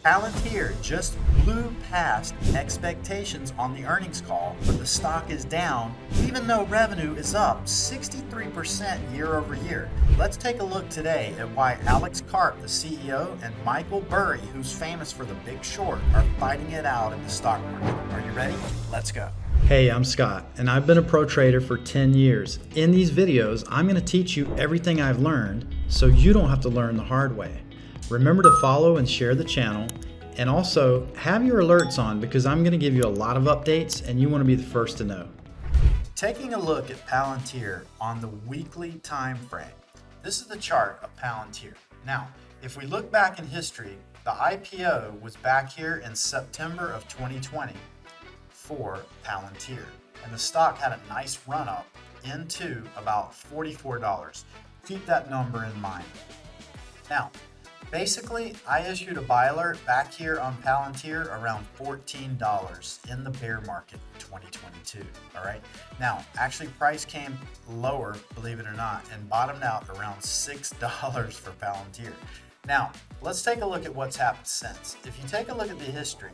Palantir just blew past expectations on the earnings call, but the stock is down even though revenue is up 63% year over year. Let's take a look today at why Alex Karp, the CEO, and Michael Burry, who's famous for The Big Short, are fighting it out in the stock market. Are you ready? Let's go. Hey, I'm Scott, and I've been a pro trader for 10 years. In these videos, I'm going to teach you everything I've learned so you don't have to learn the hard way. Remember to follow and share the channel, and also have your alerts on because I'm going to give you a lot of updates and you want to be the first to know. Taking a look at Palantir on the weekly time frame. This is the chart of Palantir. Now, if we look back in history, the IPO was back here in September of 2020 for Palantir, and the stock had a nice run up into about $44. Keep that number in mind. Now, basically, I issued a buy alert back here on Palantir around $14 in the bear market 2022. All right. Now, actually, price came lower, believe it or not, and bottomed out around $6 for Palantir. Now, let's take a look at what's happened since. If you take a look at the history,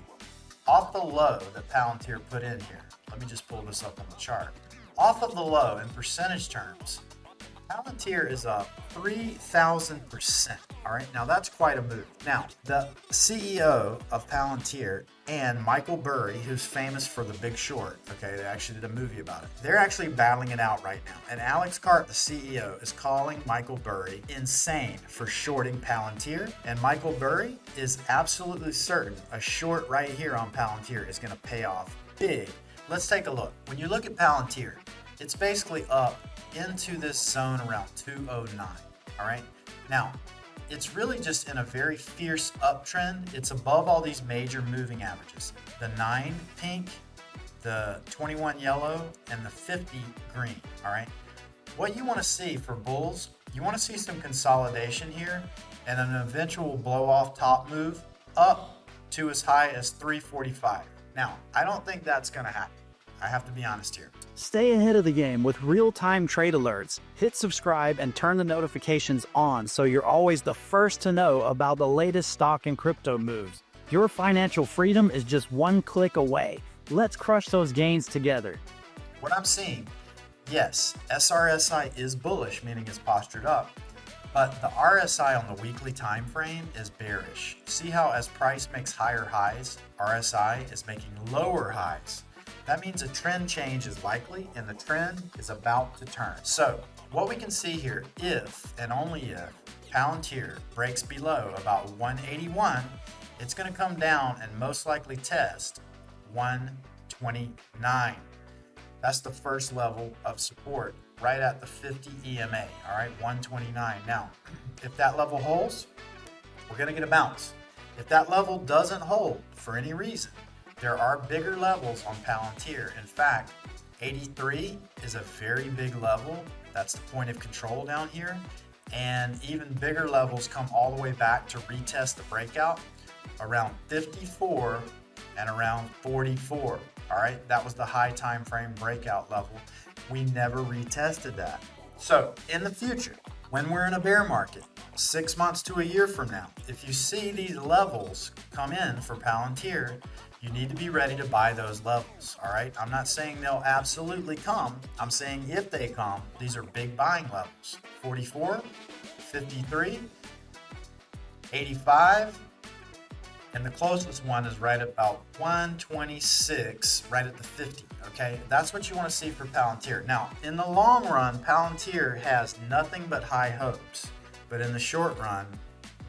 off the low that Palantir put in here, let me just pull this up on the chart. Off of the low in percentage terms, Palantir is up 3,000%. All right, now that's quite a move. Now, the CEO of Palantir and Michael Burry, who's famous for The Big Short, okay, they actually did a movie about it. They're actually battling it out right now. And Alex Karp, the CEO, is calling Michael Burry insane for shorting Palantir. And Michael Burry is absolutely certain a short right here on Palantir is going to pay off big. Let's take a look. When you look at Palantir, it's basically up into this zone around 209. All right. Now, it's really just in a very fierce uptrend. It's above all these major moving averages. The 9 pink, the 21 yellow, and the 50 green. All right. What you want to see for bulls, you want to see some consolidation here and an eventual blow off top move up to as high as 345. Now, I don't think that's going to happen. I have to be honest here. Stay ahead of the game with real-time trade alerts. Hit subscribe and turn the notifications on so you're always the first to know about the latest stock and crypto moves. Your financial freedom is just one click away. Let's crush those gains together. What I'm seeing, yes, SRSI is bullish, meaning it's postured up, but the RSI on the weekly time frame is bearish. See how as price makes higher highs, RSI is making lower highs. That means a trend change is likely and the trend is about to turn. So what we can see here, if and only if Palantir breaks below about 181, it's going to come down and most likely test 129. That's the first level of support right at the 50 EMA. All right, 129. Now, if that level holds, we're going to get a bounce. If that level doesn't hold for any reason, there are bigger levels on Palantir. In fact, 83 is a very big level. That's the point of control down here. And even bigger levels come all the way back to retest the breakout around 54 and around 44. All right, that was the high time frame breakout level. We never retested that. So in the future, when we're in a bear market, 6 months to a year from now, if you see these levels come in for Palantir, you need to be ready to buy those levels, all right? I'm not saying they'll absolutely come. I'm saying if they come, these are big buying levels. 44, 53, 85, and the closest one is right about 126, right at the 50, okay? That's what you want to see for Palantir. Now, in the long run, Palantir has nothing but high hopes. But in the short run,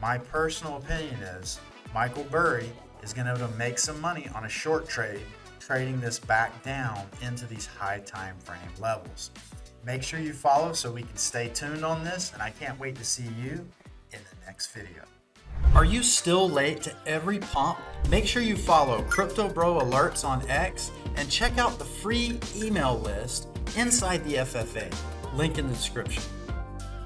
my personal opinion is Michael Burry is going to be able to make some money on a short trade, trading this back down into these high time frame levels. Make sure you follow so we can stay tuned on this, and I can't wait to see you in the next video. Are you still late to every pump? Make sure you follow Crypto Bro Alerts on X and check out the free email list inside the FFA. Link in the description.